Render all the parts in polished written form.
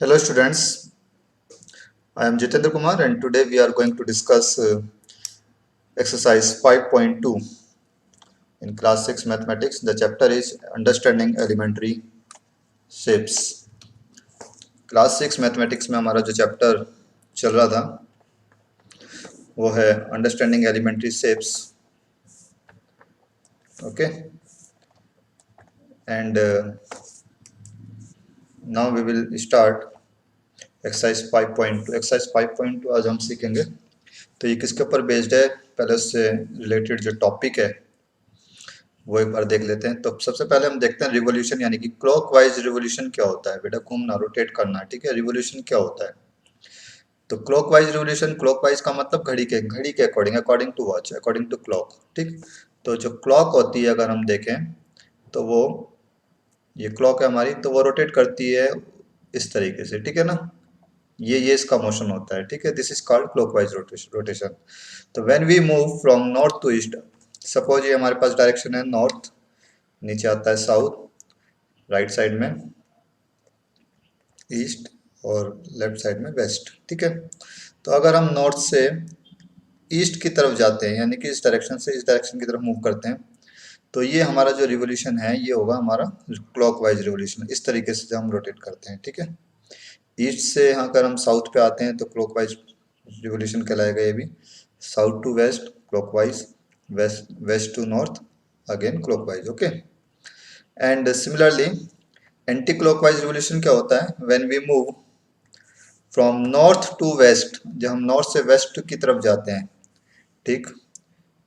Hello students, I am Jitendra Kumar and today we are going to discuss exercise 5.2 in class 6 mathematics. The chapter is understanding elementary shapes. Class 6 mathematics में हमारा जो chapter चल रहा था वो है understanding elementary shapes. Okay and now we will start exercise 5.2. Exercise 5.2 आज हम सीखेंगे. तो ये किसके ऊपर बेस्ड है, पहले उससे रिलेटेड जो टॉपिक है वो एक बार देख लेते हैं. तो सबसे पहले हम देखते हैं रिवोल्यूशन यानी कि क्लॉकवाइज रिवोल्यूशन क्या होता है. बेटा घूमना, रोटेट करना, ठीक है. रिवोल्यूशन क्या होता है? तो क्लॉकवाइज रिवोल्यूशन, क्लॉकवाइज का मतलब घड़ी के according, according to watch, according to clock, ठीक. तो जो क्लॉक होती है अगर हम देखें तो वो ये क्लॉक है हमारी, तो वो रोटेट करती है इस तरीके से, ठीक है ना. ये इसका मोशन होता है, ठीक है. This is called clockwise rotation. तो when we move from north to east, suppose ये हमारे पास डायरेक्शन है नॉर्थ, नीचे आता है साउथ, राइट साइड में ईस्ट और लेफ्ट साइड में वेस्ट, ठीक है. तो अगर हम नॉर्थ से ईस्ट की तरफ जाते हैं यानी कि इस डायरेक्शन से इस डायरेक्शन की तरफ मूव करते हैं तो ये हमारा जो रिवोल्यूशन है ये होगा हमारा क्लॉकवाइज रिवोल्यूशन. इस तरीके से हम रोटेट करते हैं, ठीक है. ईस्ट से अगर हम साउथ पे आते हैं तो क्लॉकवाइज रिवोल्यूशन कहलाएगा ये भी. South to west clockwise, west west to north again clockwise. Okay and similarly anti clockwise revolution क्या होता है? When we move from north to west, जब हम नॉर्थ से वेस्ट की तरफ जाते हैं, ठीक.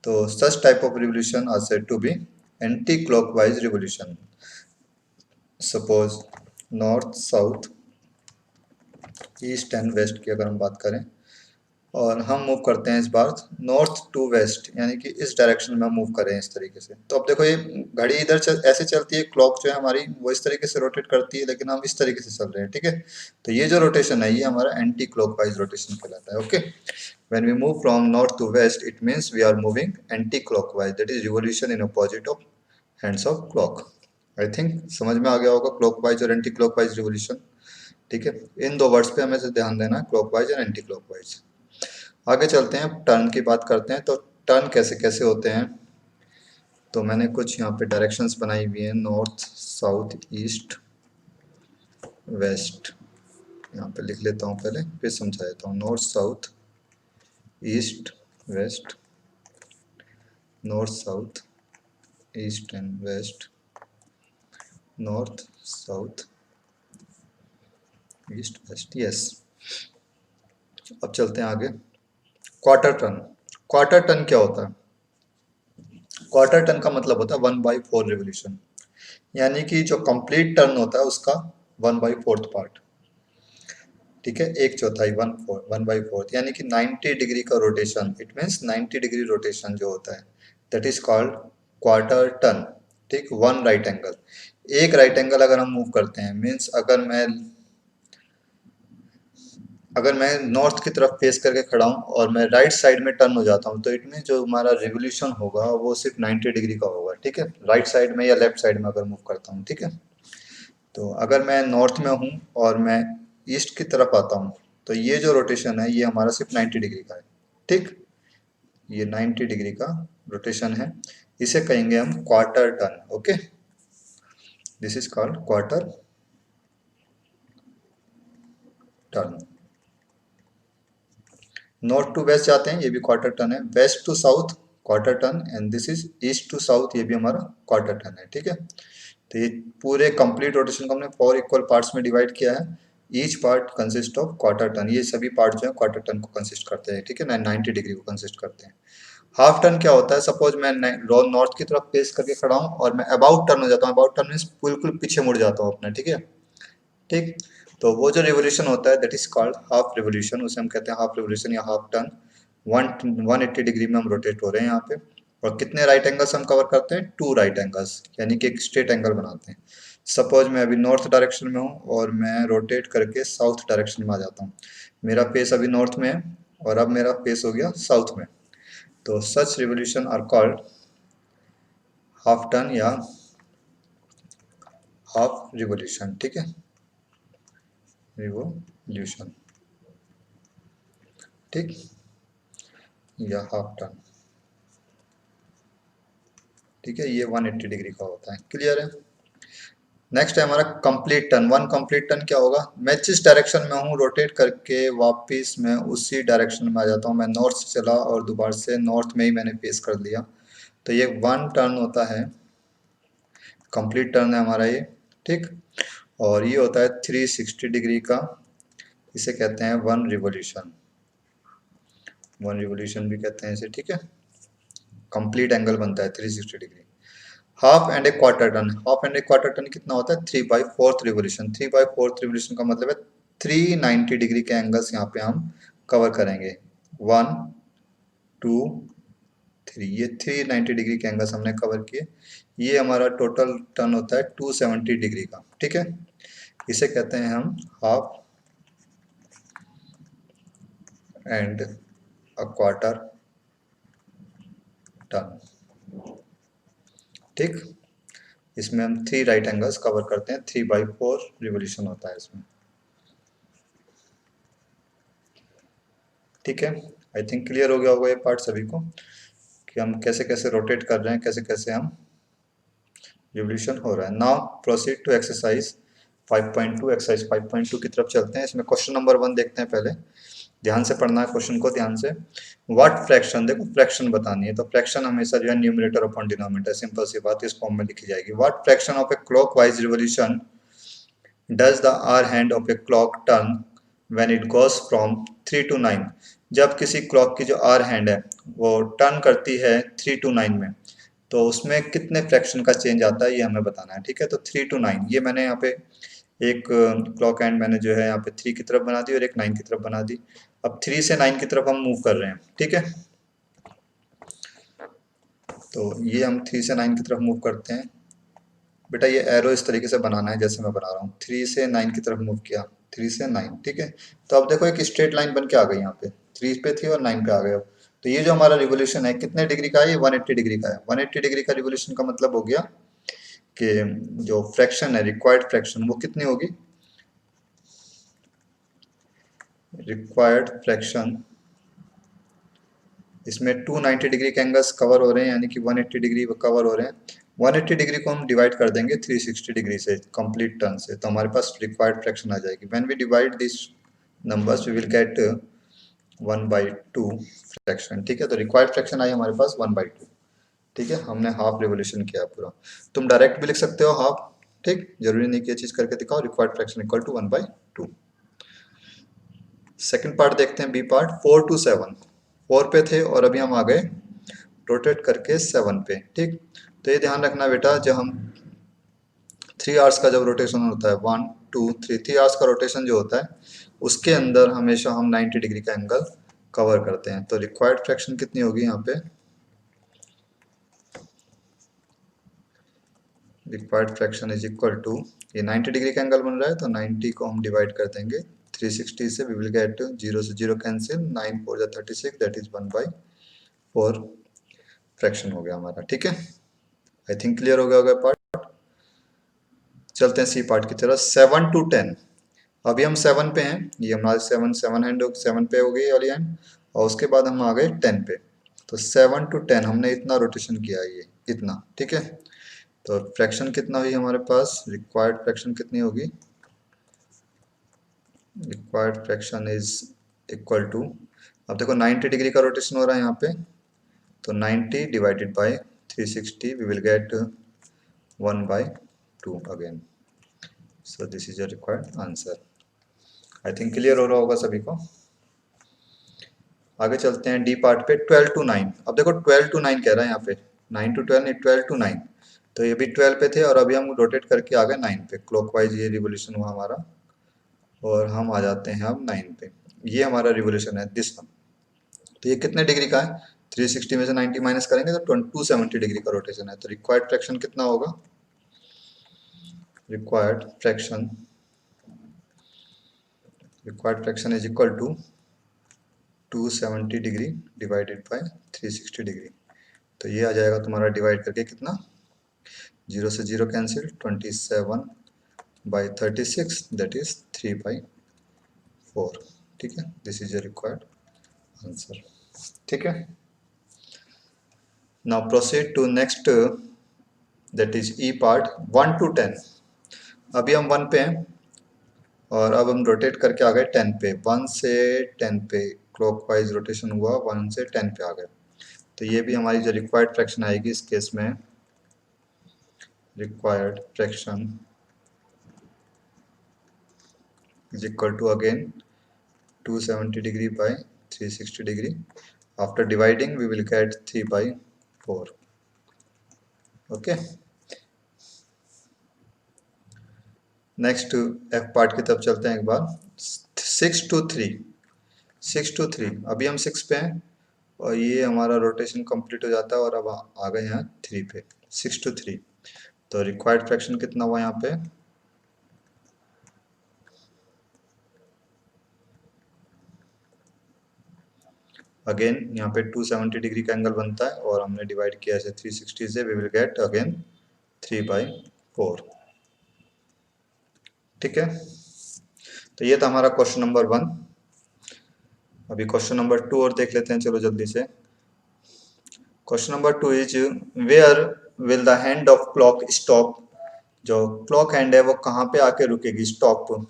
तो such type of revolution are said to be anti clockwise revolution. Suppose north south east and west की अगर हम बात करें और हम मूव करते हैं इस बार नॉर्थ टू वेस्ट यानी कि इस डायरेक्शन में हम मूव करें इस तरीके से. तो अब देखो ये घड़ी इधर ऐसे चलती है, क्लॉक जो है हमारी वो इस तरीके से रोटेट करती है, लेकिन हम इस तरीके से चल रहे हैं, ठीक है. तो ये जो रोटेशन है ये हमारा एंटी क्लॉकवाइज रोटेशन कहलाता है. Okay when we move from north to west it means we are moving anti clockwise, that is revolution in opposite of hands of clock. I think समझ में आ गया होगा क्लॉकवाइज और एंटी क्लॉकवाइज रिवोल्यूशन, ठीक है. इन दो वर्ड्स पे हमें से ध्यान देना है, क्लॉकवाइज और एंटी क्लॉकवाइज. आगे चलते हैं, टर्न की बात करते हैं. तो टर्न कैसे कैसे होते हैं, तो मैंने कुछ यहाँ पे डायरेक्शंस बनाई हुई हैं, नॉर्थ साउथ ईस्ट वेस्ट. यहाँ पे लिख लेता हूँ पहले फिर समझा देता हूँ. North south east west, north south east and west, north south east west. Yes, अब चलते हैं आगे. Quarter turn. क्वार्टर टर्न क्या होता है? क्वार्टर टर्न का मतलब होता है 1/4 रिवोल्यूशन, यानी कि जो कंप्लीट टर्न होता है उसका 1/4 पार्ट, ठीक है. एक चौथाई, 1/4 यानी कि 90 डिग्री का rotation. It means 90 degree rotation जो होता है that is called quarter turn, ठीक. वन राइट एंगल, एक राइट एंगल अगर हम मूव करते हैं मीन्स अगर मैं नॉर्थ की तरफ फेस करके खड़ा हूँ और मैं राइट साइड में टर्न हो जाता हूँ तो इट मीन जो हमारा रिवोल्यूशन होगा वो सिर्फ 90 डिग्री का होगा, ठीक है. राइट साइड में या लेफ्ट साइड में अगर मूव करता हूँ, ठीक है. तो अगर मैं नॉर्थ में हूँ और मैं ईस्ट की तरफ आता हूँ तो ये जो रोटेशन है ये हमारा सिर्फ 90 डिग्री का है, ठीक. ये 90 डिग्री का रोटेशन है, इसे कहेंगे हम quarter turn. Okay this is called quarter turn. North to west जाते हैं ये भी क्वार्टर टर्न है, west to south quarter turn and this is east to south, ये भी हमारा क्वार्टर टर्न है, ठीक है. तो ये पूरे कंप्लीट रोटेशन को हमने 4 इक्वल पार्ट्स में डिवाइड किया है. Each part consist of quarter turn, ये सभी पार्ट जो है क्वार्टर टर्न को कंसिस्ट करते हैं, ठीक है. 90 डिग्री को कंसिस्ट करते हैं. हाफ टर्न क्या होता है? सपोज मैं नॉर्थ की तरफ फेस करके खड़ा हूँ और मैं अबाउट टर्न हो जाता हूँ. अबाउट टर्न मीन्स बिल्कुल पीछे मुड़ जाता हूँ अपने, ठीक है, ठीक. तो वो जो रिवोल्यूशन होता है that is called half revolution, उसे हम कहते हैं हाफ रिवोल्यूशन या हाफ टर्न. 180 डिग्री में हम रोटेट हो रहे हैं यहाँ पे. और कितने राइट एंगल्स हम कवर करते हैं? 2 राइट एंगल्स, यानी कि एक स्ट्रेट एंगल बनाते हैं. सपोज मैं अभी नॉर्थ डायरेक्शन में हूँ और मैं रोटेट करके साउथ डायरेक्शन में आ जाता हूँ. मेरा फेस अभी नॉर्थ में है और अब मेरा फेस हो गया साउथ में. तो such revolution are called half turn या हाफ रिवोल्यूशन, ठीक है. रिवोल्यूशन, ठीक, या हाफ टर्न, ठीक है, ये 180 डिग्री का होता है। क्लियर है। नेक्स्ट है हमारा complete turn. One complete turn क्या होगा, मैं जिस डायरेक्शन में हूँ रोटेट करके वापस मैं उसी डायरेक्शन में आ जाता हूँ। मैं नॉर्थ से चला और दोबारा से नॉर्थ में ही मैंने फेस कर लिया, तो ये वन टर्न होता है, कंप्लीट टर्न है हमारा ये, ठीक। और ये होता है 360 डिग्री का, इसे कहते हैं वन रिवोल्यूशन, वन रिवोल्यूशन भी कहते हैं इसे, ठीक है। कंप्लीट एंगल बनता है 360 degree. Half and A quarter turn, half and A quarter turn कितना होता है, 3/4 रिवोल्यूशन। 3/4 रिवोल्यूशन का मतलब है 390 डिग्री के एंगल्स यहाँ पे हम कवर करेंगे। 1 2 3, ये 390 डिग्री के एंगल्स हमने कवर किए। ये हमारा टोटल टर्न होता है 270 डिग्री का, ठीक है। इसे कहते हैं हम half and a quarter turn, ठीक। इसमें हम 3 राइट एंगल्स कवर करते हैं, 3/4 रिवोल्यूशन होता है इसमें, ठीक है। आई थिंक क्लियर हो गया होगा ये पार्ट सभी को कि हम कैसे कैसे रोटेट कर रहे हैं, कैसे कैसे हम रिवोल्यूशन हो रहा है। Now proceed to exercise 5.2। Exercise 5.2 की तरफ चलते हैं। इसमें क्वेश्चन नंबर 1 देखते हैं पहले, ध्यान से पढ़ना है क्वेश्चन को, ध्यान से। व्हाट फ्रैक्शन, देखो फ्रैक्शन बतानी है, तो फ्रैक्शन हमेशा जो है न्यूमरेटर अपॉन डिनोमिनेटर, सिंपल सी बात इस फॉर्म में लिखी जाएगी। What fraction of a clockwise revolution does the hour hand of a clock turn when it goes from 3 to 9। जब किसी क्लॉक की जो आर हैंड है वो टर्न करती है 3 to 9 में, तो उसमें कितने फ्रैक्शन का चेंज आता है ये हमें बताना है, ठीक है। तो 3 to 9, ये मैंने यहाँ पे एक क्लॉक एंड मैंने जो है यहाँ पे 3 की तरफ बना दी और एक 9 की तरफ बना दी। अब 3 से 9 की तरफ हम मूव कर रहे हैं, ठीक है। तो ये हम 3 से 9 की तरफ मूव करते हैं। बेटा ये एरो इस तरीके से बनाना है जैसे मैं बना रहा हूँ, 3 से 9 की तरफ मूव किया, 3 से 9, ठीक है। तो अब देखो एक स्ट्रेट लाइन बन के आ गई यहाँ पे, 3 पे थी और 9 पे आ गए। अब तो ये जो हमारा रिवोल्यूशन है कितने डिग्री का है, ये 180 डिग्री का है। 180 डिग्री का रिवोल्यूशन का मतलब हो गया कि जो फ्रैक्शन है, रिक्वायर्ड फ्रैक्शन, वो कितनी होगी, रिक्वायर्ड फ्रैक्शन, इसमें 290 डिग्री के एंगल्स कवर हो रहे हैं, यानी कि 180 डिग्री कवर हो रहे हैं। 180 डिग्री को हम डिवाइड कर देंगे 360 डिग्री से, कंप्लीट टर्न से, तो हमारे पास रिक्वायर्ड फ्रैक्शन आ जाएगी। When we divide this numbers we will get 1/2 fraction, ठीक है। तो रिक्वायर्ड फ्रैक्शन आई हमारे पास 1/2, ठीक है। हमने हाफ रिवोल्यूशन किया पूरा। तुम डायरेक्ट भी लिख सकते हो हाफ, ठीक, जरूरी नहीं कि ये चीज करके दिखाओ। Required fraction equal to 1/2। Second part देखते हैं, बी पार्ट। 4 to 7, 4 पे थे और अभी हम आ गए रोटेट करके 7 पे, ठीक। तो ये ध्यान रखना बेटा, जब हम 3 आवर्स का जब रोटेशन होता है, 1 2 3, 3 आवर्स का रोटेशन जो होता है उसके अंदर हमेशा हम 90 डिग्री का एंगल कवर करते हैं। तो रिक्वायर्ड फ्रैक्शन कितनी होगी यहाँ पे, required fraction is equal to, ये 90 डिग्री का एंगल बन रहा है तो 90 को हम डिवाइड कर देंगे 360 से, वी विल गेट 0 से 0 कैंसिल, 9 4 जा 36, दैट इज 1/4 फ्रैक्शन हो गया हमारा, ठीक है। आई थिंक क्लियर हो गया होगा पार्ट। चलते हैं सी पार्ट की तरफ। 7 to 10, अभी हम 7 पे हैं, ये हमारे 7 7 हैंड 7 पे हो गई वाली हैंड, और उसके बाद हम आ गए 10 पे। तो 7 to 10 हमने इतना रोटेशन किया है, ये इतना, ठीक है। तो फ्रैक्शन कितना हुई हमारे पास, रिक्वायर्ड फ्रैक्शन कितनी होगी, required fraction is equal to, अब देखो 90 डिग्री का रोटेशन हो रहा है यहाँ पे, तो 90 divided by 360 we will get 1/2 again. So this is your required answer. I think clear हो रहा होगा सभी को। आगे चलते हैं डी पार्ट पे। 12 to 9, अब देखो 12 to 9 कह रहा है यहाँ पे, 9 to 12 नहीं, 12 to 9। तो ये भी 12 पे थे और अभी हम रोटेट करके आ गए 9 पे, क्लॉकवाइज ये रिवोल्यूशन हुआ हमारा, और हम आ जाते हैं अब 9 पे। ये हमारा रिवोल्यूशन है दिस वन। तो ये कितने डिग्री का है, 360 में से 90 माइनस करेंगे तो 270 डिग्री का रोटेशन है। तो रिक्वायर्ड फ्रैक्शन कितना होगा, required fraction, required fraction is equal to 270 degree divided by 360 degree. तो ये आ जाएगा तुम्हारा डिवाइड करके कितना, 0 से 0 कैंसिल, 27/36, दैट इज 3/2। 4, ठीक है, this is a required answer, ठीक है। Now proceed to next, that is E part 1 to 10। अभी हम 1 पे हैं और अब हम रोटेट करके आ गए 10 पे, 1 से 10 पे क्लॉकवाइज रोटेशन हुआ, 1 से 10 पे आ गए। तो ये भी हमारी जो रिक्वायर्ड फ्रैक्शन आएगी इस केस में, required fraction is equal to again 270 degree by 360 degree. After dividing we will get 3 by 4. Okay. Next F part की तरफ चलते हैं एक बार। 6 to 3, 6 to 3, अभी हम 6 पे हैं और ये हमारा रोटेशन कंप्लीट हो जाता है और अब आ गए हैं 3 पे। 6 to 3, तो रिक्वायर्ड फ्रैक्शन कितना हुआ यहाँ पे, अगेन यहाँ पे 270 डिग्री का एंगल बनता है और हमने डिवाइड किया है 360 से, we will get again 3 by 4, ठीक है। तो ये था हमारा क्वेश्चन नंबर 1। अभी क्वेश्चन नंबर 2 और देख लेते हैं, चलो जल्दी से। Question number 2 is where will the hand of clock stop, जो क्लॉक हैंड है वो कहाँ पे आके रुकेगी, stop,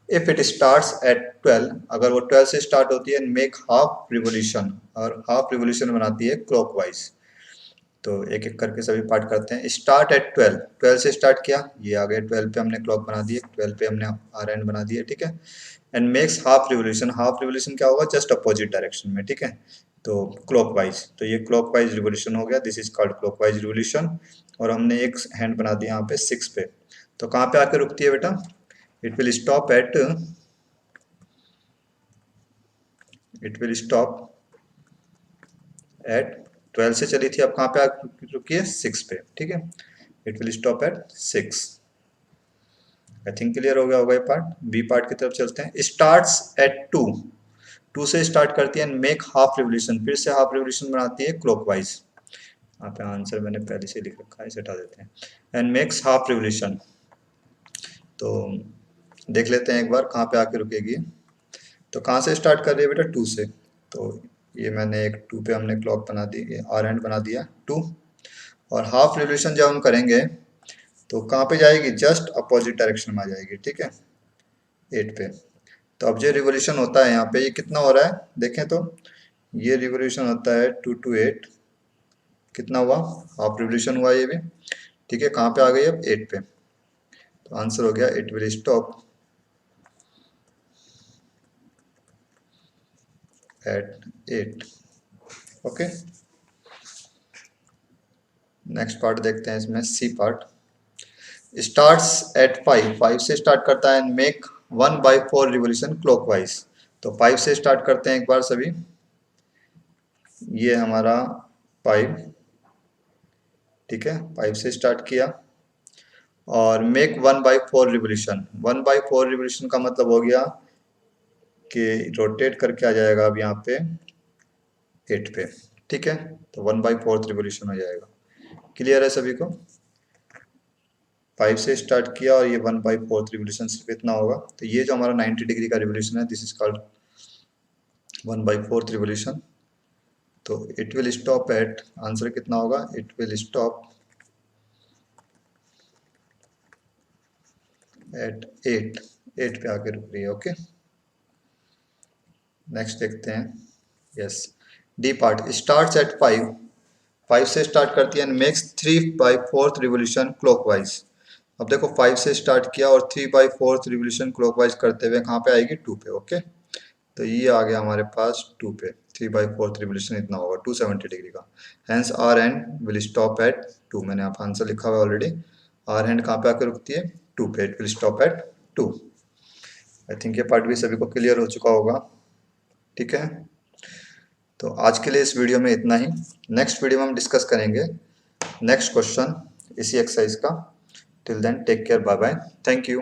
if it starts at 12, अगर वो 12 से स्टार्ट होती है, मेक हाफ रिवोल्यूशन, और हाफ रिवोल्यूशन बनाती है क्लॉकवाइज। तो एक एक करके सभी पार्ट करते हैं। स्टार्ट एट 12, 12 से स्टार्ट किया, ये आ गए 12 पे हमने क्लॉक बना दिए, 12 पे हमने आर एंड बना दिए, ठीक है। And makes half revolution, half revolution क्या होगा, जस्ट अपोजिट डायरेक्शन में, ठीक है, तो क्लॉकवाइज, तो ये क्लॉकवाइज रिवोल्यूशन हो गया, this is called clockwise revolution. और हमने एक हैंड बना दिया यहाँ पे 6 पे, तो कहाँ पे आके रुकती है बेटा, it will stop eight, it will stop eight 12 से चली थी, अब कहाँ पे रुकी है, 6 पे, ठीक है, it will stop eight 6। I think clear हो गया होगा ये पार्ट। बी पार्ट की तरफ चलते हैं। स्टार्ट्स एट 2, 2 से स्टार्ट करती है, मेक हाफ रिवोल्यूशन, फिर से हाफ रिवोल्यूशन बनाती है क्लॉकवाइज। यहाँ पे आंसर मैंने पहले से लिख रखा है, इसे हटा देते हैं। एंड मेक्स हाफ रिवोल्यूशन, तो देख लेते हैं एक बार कहाँ पे आके रुकेगी। तो कहाँ से स्टार्ट कर रही है बेटा, 2 से, तो ये मैंने एक 2 पे हमने क्लॉक बना दी, आर एंड बना दिया 2, और हाफ रिवोल्यूशन जब हम करेंगे तो कहाँ पे जाएगी, जस्ट अपोजिट डायरेक्शन में आ जाएगी, ठीक है, 8 पे। तो अब जो रिवोल्यूशन होता है यहाँ पे, ये कितना हो रहा है देखें तो, ये रिवोल्यूशन होता है 2 to 8, कितना हुआ, हाफ रिवोल्यूशन हुआ ये भी, ठीक है, कहाँ पे आ गई अब, 8 पे। तो आंसर हो गया it will stop eight 8। Okay, next part देखते हैं इसमें, सी पार्ट। स्टार्ट्स एट 5, 5 से स्टार्ट करता है, मेक 1 by 4 रिवोल्यूशन क्लॉकवाइज। तो 5 से स्टार्ट करते हैं एक बार सभी, ये हमारा 5, ठीक है, 5 से स्टार्ट किया और make 1 by 4 revolution. 1 by 4 revolution का मतलब हो गया कि रोटेट करके आ जाएगा अब यहाँ पे 8 पे, ठीक है, तो 1 by 4 रिवोल्यूशन हो जाएगा। क्लियर है सभी को, 5 से स्टार्ट किया और ये 1 by 4 रिवोल्यूशन सिर्फ इतना होगा। तो ये जो हमारा 90 डिग्री का रिवोल्यूशन है, this is called 1 by 4 revolution. तो it will stop at, answer कितना होगा, इट विल स्टॉप एट 8, 8 पे आके रुक रही है। ओके, नेक्स्ट देखते हैं। Yes, D part. Starts at 5, 5 से स्टार्ट करती है and makes 3 by 4 revolution clockwise. अब देखो 5 से स्टार्ट किया और 3 by 4 रिवोल्यूशन क्लॉकवाइज करते हुए कहाँ पे आएगी, 2 पे। ओके, तो ये आ गया हमारे पास 2 पे, 3 by 4 रिवोल्यूशन इतना होगा 270 डिग्री का। Hence hour hand will stop at 2, मैंने यहाँ आंसर लिखा हुआ है ऑलरेडी। आर हैंड कहाँ पे आकर रुकती है, 2 पे, it will stop at 2। I think ये पार्ट भी सभी को क्लियर हो चुका होगा, ठीक है। तो आज के लिए इस वीडियो में इतना ही। नेक्स्ट वीडियो में हम डिस्कस करेंगे नेक्स्ट क्वेश्चन इसी एक्सरसाइज का। Till then take care, bye bye, thank you.